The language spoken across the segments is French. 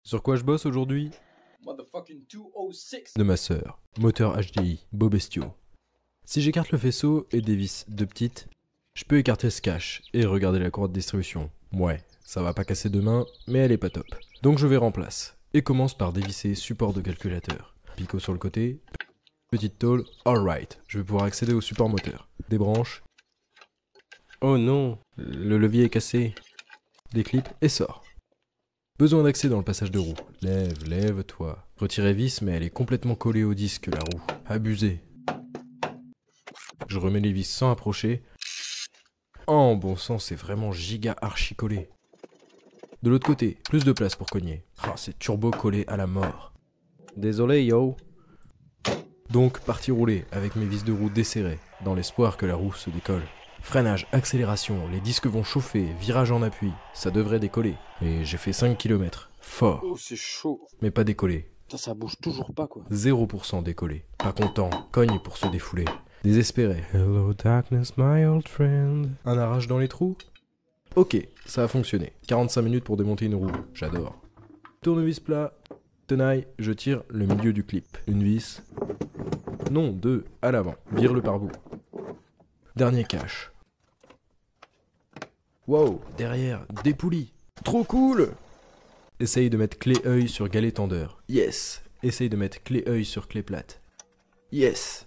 Sur quoi je bosse aujourd'hui? De ma sœur. Moteur HDI, beau bestiaux. Si j'écarte le faisceau et des vis de petites, je peux écarter ce cache et regarder la courroie de distribution. Ouais, ça va pas casser demain, mais elle est pas top. Donc je vais remplacer et commence par dévisser support de calculateur. Picot sur le côté, petite tôle, alright. Je vais pouvoir accéder au support moteur. Débranche. Oh non, le levier est cassé. Déclip et sort. Besoin d'accès dans le passage de roue. Lève-toi. Retirer vis, mais elle est complètement collée au disque, la roue. Abusé. Je remets les vis sans approcher. Oh, bon sang, c'est vraiment giga archi collé. De l'autre côté, plus de place pour cogner. Ah, c'est turbo collé à la mort. Désolé, yo. Donc, parti rouler avec mes vis de roue desserrées, dans l'espoir que la roue se décolle. Freinage, accélération, les disques vont chauffer, virage en appui, ça devrait décoller. Et j'ai fait 5 km. Fort. Oh, c'est chaud. Mais pas décollé. Putain, ça bouge toujours pas, quoi. 0% décollé. Pas content, cogne pour se défouler. Désespéré. Hello darkness, my old friend. Un arrache dans les trous? Ok, ça a fonctionné. 45 minutes pour démonter une roue, j'adore. Tournevis plat. Tenaille, je tire le milieu du clip. Une vis. Non, deux, à l'avant. Vire le pare-bout. Dernier cache. Wow, derrière, des poulies. Trop cool! Essaye de mettre clé-œil sur galet tendeur. Yes! Essaye de mettre clé-œil sur clé plate. Yes!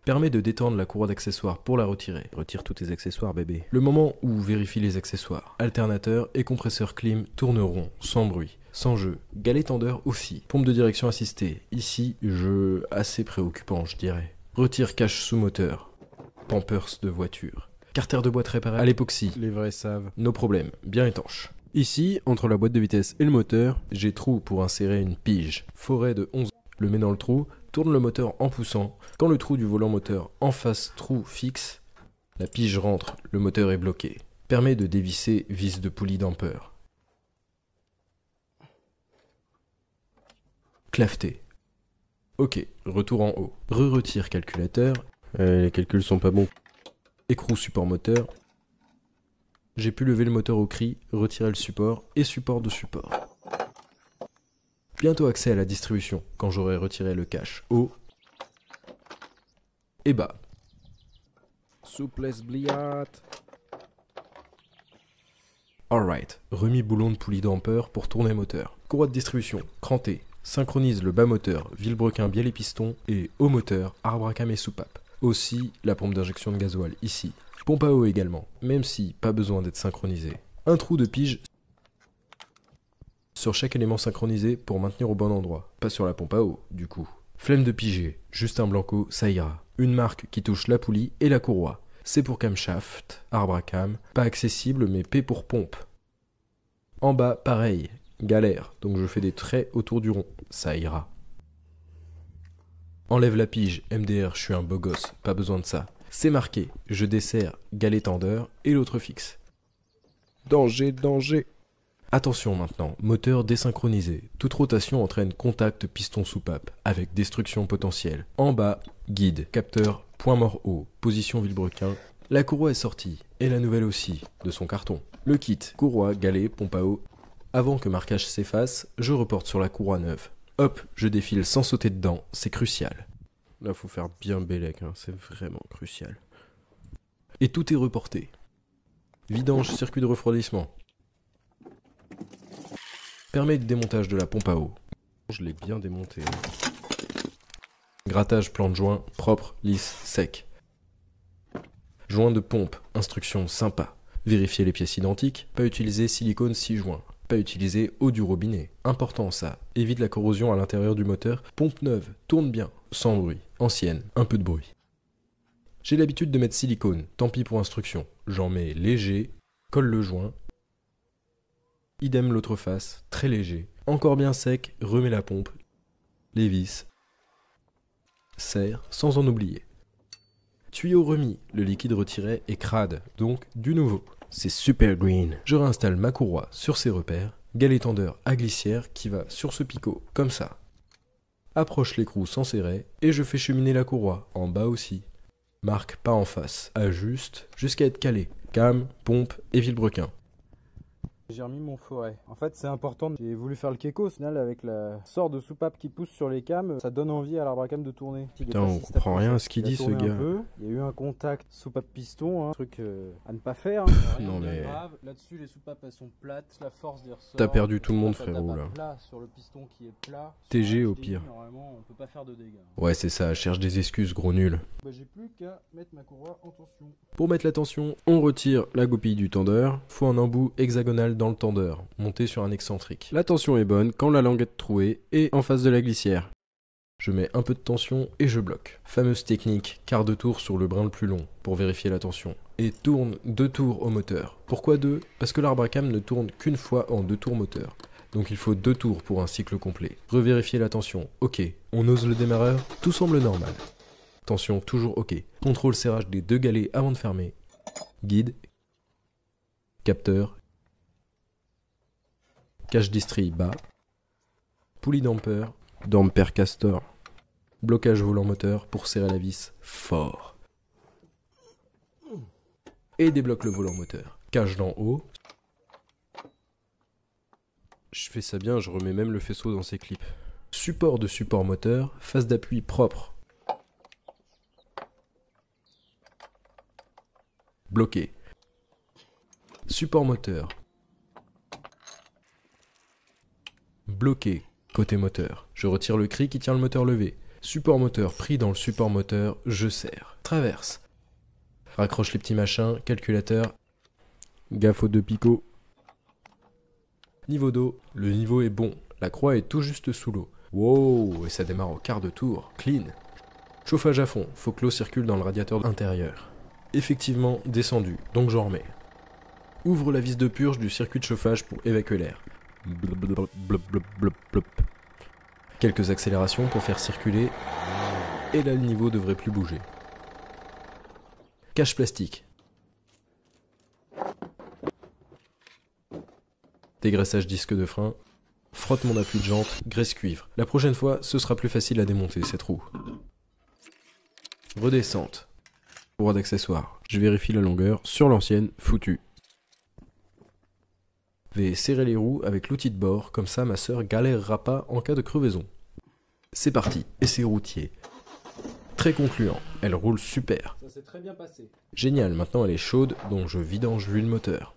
Permet de détendre la courroie d'accessoires pour la retirer. Retire tous tes accessoires, bébé. Le moment où vérifie les accessoires. Alternateur et compresseur clim tourneront sans bruit, sans jeu. Galet tendeur aussi. Pompe de direction assistée. Ici, jeu assez préoccupant, je dirais. Retire cache sous moteur. Pampers de voiture. Carter de boîte réparée à l'époxy. Les vrais savent. Nos problèmes, bien étanches. Ici, entre la boîte de vitesse et le moteur, j'ai trou pour insérer une pige. Forêt de 11. Le mets dans le trou, tourne le moteur en poussant. Quand le trou du volant moteur en face trou fixe, la pige rentre, le moteur est bloqué. Permet de dévisser vis de poulie damper. Claveté. Ok, retour en haut. Retire calculateur. Les calculs sont pas bons. Écrou support moteur. J'ai pu lever le moteur au cri, retirer le support et support de support. Bientôt accès à la distribution, quand j'aurai retiré le cache haut et bas. Souplesse bliate. Alright, remis boulon de poulie damper pour tourner moteur. Courroie de distribution, cranté. Synchronise le bas moteur, vilebrequin biais les pistons et haut moteur, arbre à cam et soupape. Aussi, la pompe d'injection de gasoil, ici. Pompe à eau également, même si pas besoin d'être synchronisé. Un trou de pige sur chaque élément synchronisé pour maintenir au bon endroit. Pas sur la pompe à eau, du coup. Flemme de piger, juste un blanco, ça ira. Une marque qui touche la poulie et la courroie. C'est pour camshaft, arbre à cam, pas accessible mais P pour pompe. En bas, pareil, galère, donc je fais des traits autour du rond, ça ira. Enlève la pige, MDR, je suis un beau gosse, pas besoin de ça. C'est marqué, je desserre galet tendeur et l'autre fixe. Danger, danger. Attention maintenant, moteur désynchronisé. Toute rotation entraîne contact piston soupape, avec destruction potentielle. En bas, guide, capteur, point mort haut, position vilebrequin. La courroie est sortie, et la nouvelle aussi, de son carton. Le kit, courroie, galet, pompe à eau. Avant que marquage s'efface, je reporte sur la courroie neuve. Hop, je défile sans sauter dedans, c'est crucial. Là, faut faire bien bélec, hein, c'est vraiment crucial. Et tout est reporté. Vidange, circuit de refroidissement. Permet de démontage de la pompe à eau. Je l'ai bien démonté. Grattage plan de joint, propre, lisse, sec. Joint de pompe, instruction sympa. Vérifier les pièces identiques, pas utiliser silicone 6 joints. Pas utiliser eau du robinet. Important ça. Évite la corrosion à l'intérieur du moteur. Pompe neuve. Tourne bien. Sans bruit. Ancienne. Un peu de bruit. J'ai l'habitude de mettre silicone. Tant pis pour instruction. J'en mets léger. Colle le joint. Idem l'autre face. Très léger. Encore bien sec. Remets la pompe. Les vis. Serre. Sans en oublier. Tuyau remis. Le liquide retiré est crade. Donc du nouveau. C'est super green. Je réinstalle ma courroie sur ses repères. Galet tendeur à glissière qui va sur ce picot, comme ça. Approche l'écrou sans serrer et je fais cheminer la courroie, en bas aussi. Marque pas en face, ajuste jusqu'à être calé. Cam, pompe et vilebrequin. J'ai remis mon forêt. En fait, c'est important. J'ai voulu faire le keko. Au final, avec la sorte de soupape qui pousse sur les cames, ça donne envie à l'arbre à cam de tourner. Putain, on comprend rien à ce qu'il dit, ce gars. Il y a eu un contact soupape-piston, un truc à ne pas faire. Non mais... Là-dessus, les soupapes, elles sont plates. La force des ressorts... T'as perdu tout le monde, frérot, là. Plat sur le piston qui est plat. TG au pire. Normalement, on peut pas faire de dégâts. Ouais, c'est ça, cherche des excuses, gros nul. Bah, j'ai plus qu'à mettre ma courroie en tension. Pour mettre la tension, on retire la goupille du tendeur. Faut un embout hexagonal dans le tendeur, monté sur un excentrique. La tension est bonne quand la languette trouée est en face de la glissière. Je mets un peu de tension et je bloque. Fameuse technique, quart de tour sur le brin le plus long, pour vérifier la tension. Et tourne 2 tours au moteur. Pourquoi 2? Parce que l'arbre à cam ne tourne qu'une fois en 2 tours moteur. Donc il faut 2 tours pour un cycle complet. Revérifier la tension, ok. On ose le démarreur, tout semble normal. Tension toujours ok. Contrôle serrage des 2 galets avant de fermer. Guide. Capteur. Cache distri bas. Poulie damper. Damper castor. Blocage volant moteur pour serrer la vis fort. Et débloque le volant moteur. Cage d'en haut. Je fais ça bien, je remets même le faisceau dans ses clips. Support de support moteur, face d'appui propre. Bloqué. Support moteur. Bloqué. Côté moteur. Je retire le cri qui tient le moteur levé. Support moteur pris dans le support moteur, je serre. Traverse. Raccroche les petits machins, calculateur. Gaffe aux 2 picots. Niveau d'eau, le niveau est bon. La croix est tout juste sous l'eau. Wow, et ça démarre au quart de tour. Clean. Chauffage à fond, faut que l'eau circule dans le radiateur intérieur. Effectivement descendu, donc j'en remets. Ouvre la vis de purge du circuit de chauffage pour évacuer l'air. Quelques accélérations pour faire circuler. Et là le niveau devrait plus bouger. Cache plastique. Dégraissage disque de frein. Frotte mon appui de jante, graisse cuivre. La prochaine fois, ce sera plus facile à démonter cette roue. Redescente. Courroie d'accessoires. Je vérifie la longueur. Sur l'ancienne, foutu. Vais serrer les roues avec l'outil de bord, comme ça ma sœur galérera pas en cas de crevaison. C'est parti, essai routier. Très concluant, elle roule super. Ça s'est très bien passé. Génial, maintenant elle est chaude, donc je vidange l'huile moteur.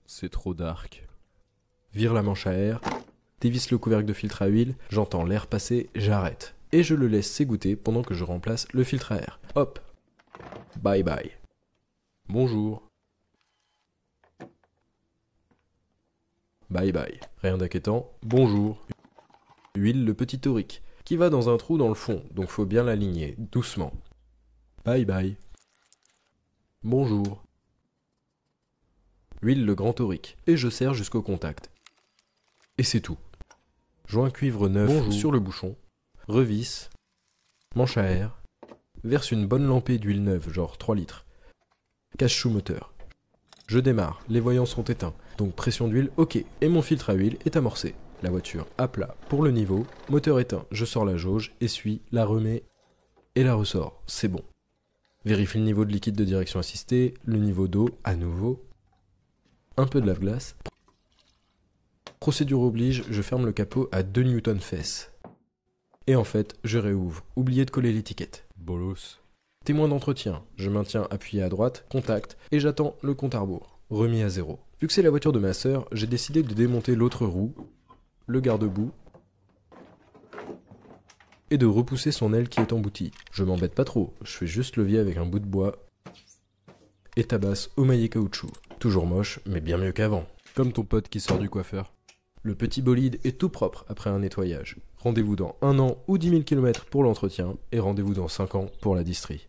C'est trop dark. Vire la manche à air, dévisse le couvercle de filtre à huile, j'entends l'air passer, j'arrête. Et je le laisse s'égoutter pendant que je remplace le filtre à air. Hop. Bye bye. Bonjour. Bye bye. Rien d'inquiétant. Bonjour. Huile le petit torique, qui va dans un trou dans le fond, donc faut bien l'aligner, doucement. Bye bye. Bonjour. Huile le grand torique, et je serre jusqu'au contact. Et c'est tout. Joint cuivre neuf sur le bouchon, revisse, manche à air, verse une bonne lampée d'huile neuve, genre 3 litres. Cache-chou moteur. Je démarre, les voyants sont éteints, donc pression d'huile, ok, et mon filtre à huile est amorcé. La voiture à plat pour le niveau, moteur éteint, je sors la jauge, essuie, la remets et la ressors, c'est bon. Vérifie le niveau de liquide de direction assistée, le niveau d'eau, à nouveau, un peu de lave-glace. Procédure oblige, je ferme le capot à 2 Newton-fesses. Et en fait, je réouvre, oublié de coller l'étiquette. Bolos. Témoin d'entretien, je maintiens appuyé à droite, contact, et j'attends le compte à rebours, remis à 0. Vu que c'est la voiture de ma sœur, j'ai décidé de démonter l'autre roue, le garde-boue, et de repousser son aile qui est emboutie. Je m'embête pas trop, je fais juste levier avec un bout de bois, et tabasse au maillet caoutchouc. Toujours moche, mais bien mieux qu'avant. Comme ton pote qui sort du coiffeur. Le petit bolide est tout propre après un nettoyage. Rendez-vous dans 1 an ou 10 000 km pour l'entretien, et rendez-vous dans 5 ans pour la distrie.